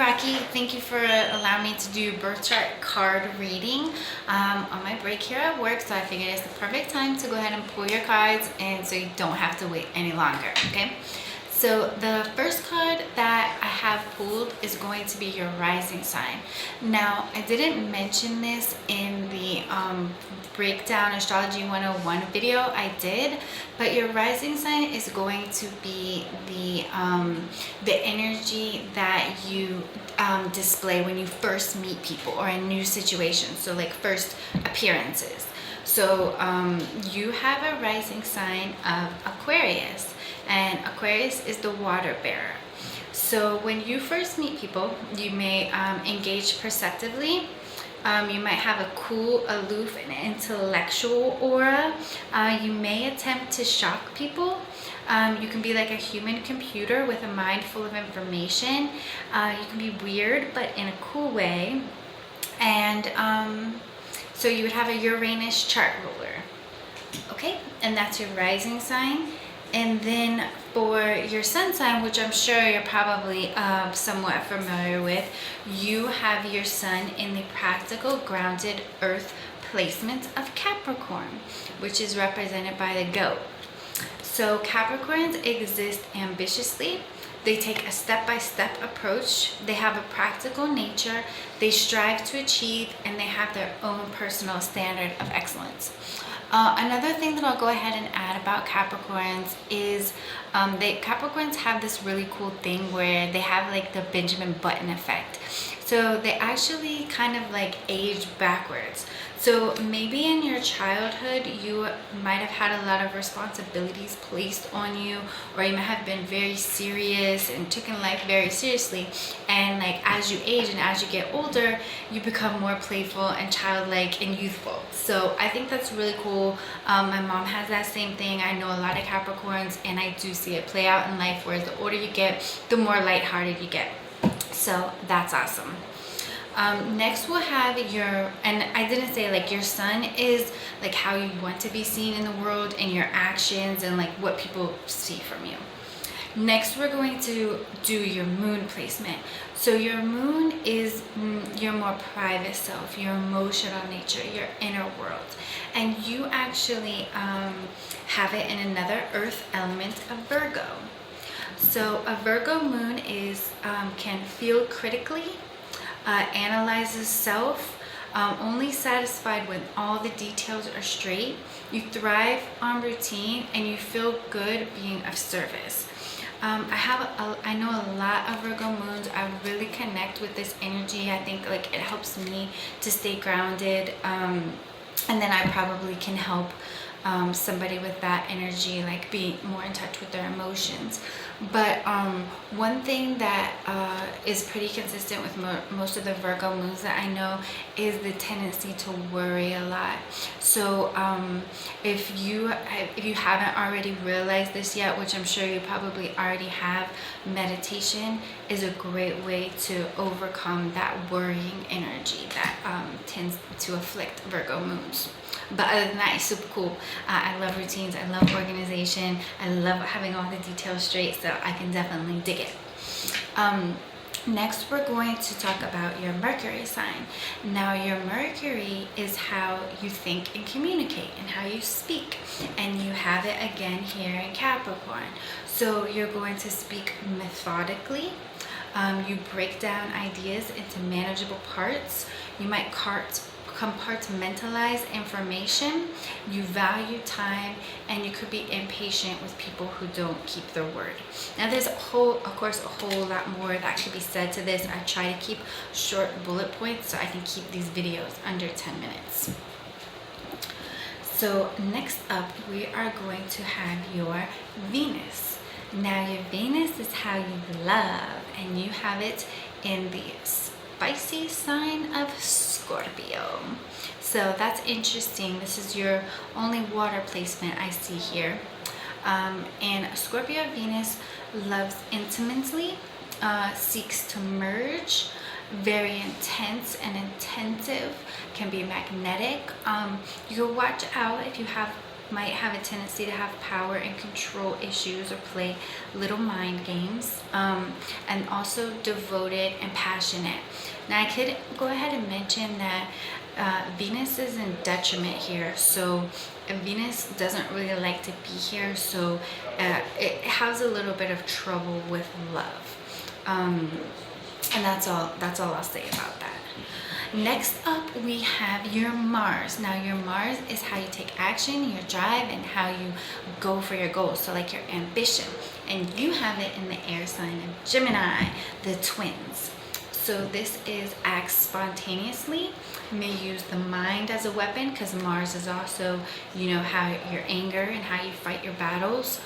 Rocky. Thank you for allowing me to do birth chart card reading on my break here at work. So I figured it's the perfect time to go ahead and pull your cards, and so you don't have to wait any longer. Okay. So the first card that I have pulled is going to be your rising sign. Now, I didn't mention this in the breakdown astrology 101 video. I did, but your rising sign is going to be the energy that you display when you first meet people or in new situations. So like first appearances. So you have a rising sign of Aquarius, and Aquarius is the water bearer. So when you first meet people, you may engage perceptively. You might have a cool, aloof, and intellectual aura. You may attempt to shock people. You can be like a human computer with a mind full of information. You can be weird, but in a cool way. And so you would have a Uranus chart ruler. Okay, and that's your rising sign. And then for your sun sign, which I'm sure you're probably somewhat familiar with, you have your sun in the practical, grounded earth placement of Capricorn, which is represented by the goat. So Capricorns exist ambitiously. They take a step-by-step approach. They have a practical nature. They strive to achieve, and they have their own personal standard of excellence. Another thing that I'll go ahead and add about Capricorns is Capricorns have this really cool thing where they have like the Benjamin Button effect. So they actually kind of like age backwards. So maybe in your childhood, you might have had a lot of responsibilities placed on you, or you might have been very serious and taken life very seriously. And like as you age and as you get older, you become more playful and childlike and youthful. So I think that's really cool. My mom has that same thing. I know a lot of Capricorns, and I do see it play out in life, whereas the older you get, the more lighthearted you get. So that's awesome. Next we'll have your, and I didn't say, like, your sun is like how you want to be seen in the world and your actions and like what people see from you. Next we're going to do your moon placement. So your moon is your more private self, your emotional nature, your inner world, and you actually have it in another earth element of Virgo. So a Virgo moon is can feel critically, analyzes self, only satisfied when all the details are straight. You thrive on routine, and you feel good being of service. I know a lot of Virgo moons. I really connect with this energy. I think like it helps me to stay grounded, and then I probably can help somebody with that energy like be more in touch with their emotions. But one thing that is pretty consistent with most of the Virgo moons that I know is the tendency to worry a lot. So if you haven't already realized this yet, which I'm sure you probably already have, meditation is a great way to overcome that worrying energy that tends to afflict Virgo moons. But other than that, it's super cool. I love routines. I love organization. I love having all the details straight, so I can definitely dig it. Next, we're going to talk about your Mercury sign. Now, your Mercury is how you think and communicate and how you speak. And you have it again here in Capricorn. So you're going to speak methodically. You break down ideas into manageable parts. You might compartmentalize information. You value time, and you could be impatient with people who don't keep their word. Now there's of course a whole lot more that could be said to this. I try to keep short bullet points so I can keep these videos under 10 minutes. So next up, we are going to have your Venus. Now your Venus is how you love, and you have it in the spicy sign of Scorpio. So that's interesting. This is your only water placement I see here. And Scorpio Venus loves intimately, seeks to merge, very intense and attentive, can be magnetic. You watch out if you have might have a tendency to have power and control issues or play little mind games, and also devoted and passionate. Now I could go ahead and mention that Venus is in detriment here, so Venus doesn't really like to be here, so it has a little bit of trouble with love, and that's all I'll say about that. Next up, we have your Mars. Now your Mars is how you take action, your drive, and how you go for your goals, so like your ambition, and you have it in the air sign of Gemini, the twins. So this is act spontaneously, may use the mind as a weapon, because Mars is also, how your anger and how you fight your battles.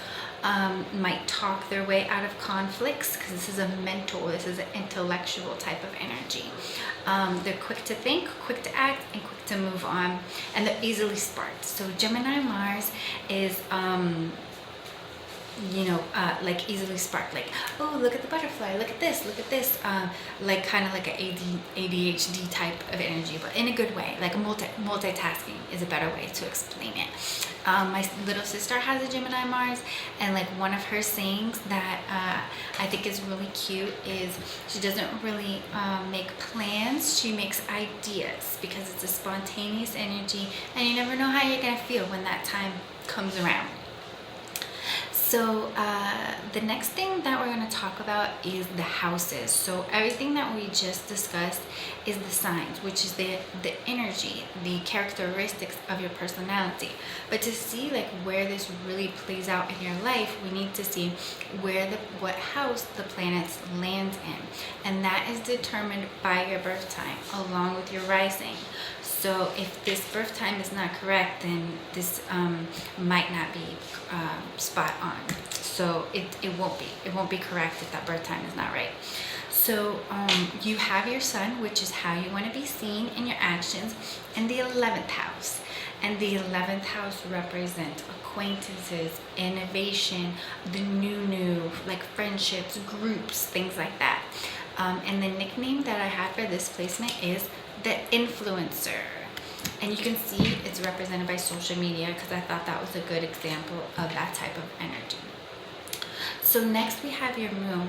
Might talk their way out of conflicts, because this is an intellectual type of energy. They're quick to think, quick to act, and quick to move on, and they're easily sparked. So Gemini Mars is like easily sparked, like, oh, look at the butterfly, look at this, like kind of like an ADHD type of energy, but in a good way, like multitasking is a better way to explain it. My little sister has a Gemini Mars, and like one of her sayings that I think is really cute is she doesn't really make plans, she makes ideas, because it's a spontaneous energy and you never know how you're gonna feel when that time comes around. So the next thing that we're going to talk about is the houses. So everything that we just discussed is the signs, which is the energy, the characteristics of your personality. But to see like where this really plays out in your life, we need to see what house the planets land in, and that is determined by your birth time along with your rising. So if this birth time is not correct, then this might not be spot on. So it won't be correct if that birth time is not right. So you have your sun, which is how you want to be seen in your actions, in the 11th house. And the 11th house represents acquaintances, innovation, the new, like friendships, groups, things like that. And the nickname that I have for this placement is the influencer. And you can see it's represented by social media, because I thought that was a good example of that type of energy. So next we have your moon,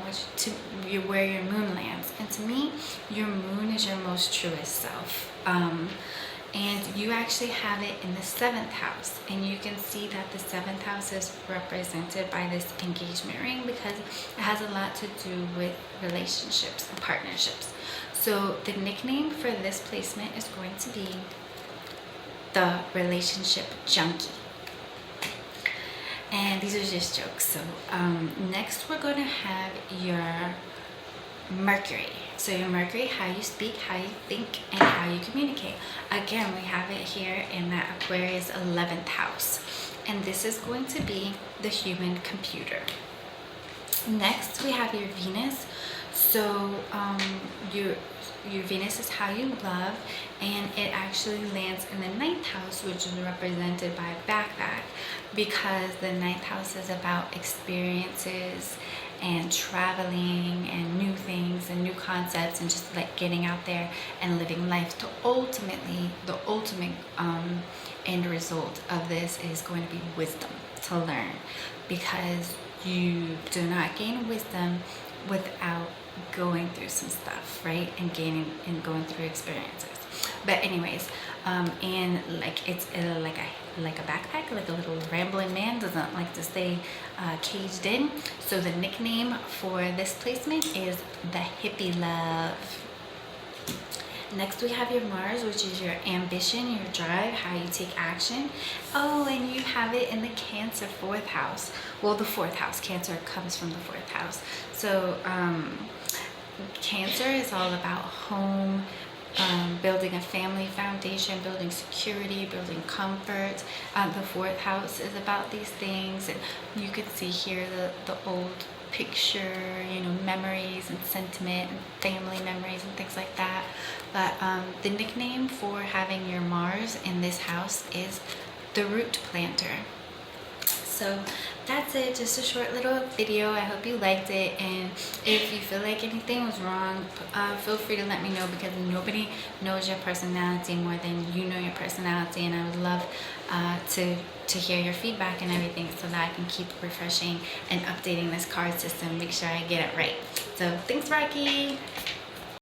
where your moon lands. And to me, your moon is your most truest self. And you actually have it in the 7th house. And you can see that the 7th house is represented by this engagement ring, because it has a lot to do with relationships and partnerships. So the nickname for this placement is going to be the relationship junkie. And these are just jokes. So next we're going to have your Mercury. So your Mercury, how you speak, how you think, and how you communicate. Again, we have it here in that Aquarius 11th house. And this is going to be the human computer. Next we have your Venus. So your Venus is how you love, and it actually lands in the 9th house, which is represented by a backpack, because the 9th house is about experiences and traveling and new things and new concepts, and just like getting out there and living life. To ultimately, the ultimate end result of this is going to be wisdom, to learn, because you do not gain wisdom without going through some stuff, right? And going through experiences. But anyways, and like it's like a backpack, like a little rambling man doesn't like to stay caged in. So the nickname for this placement is the hippie love. Next we have your Mars, which is your ambition, your drive, how you take action. Oh, and you have it in the Cancer 4th house. Well, the 4th house. Cancer comes from the 4th house. So Cancer is all about home, building a family foundation, building security, building comfort. The 4th house is about these things, and you can see here the old picture, memories and sentiment and family memories and things like that. But the nickname for having your Mars in this house is the root planter. So that's it, just a short little video. I hope you liked it, and if you feel like anything was wrong, feel free to let me know, because nobody knows your personality more than you know your personality, and I would love to hear your feedback and everything, so that I can keep refreshing and updating this card system, make sure I get it right. So thanks, Rocky.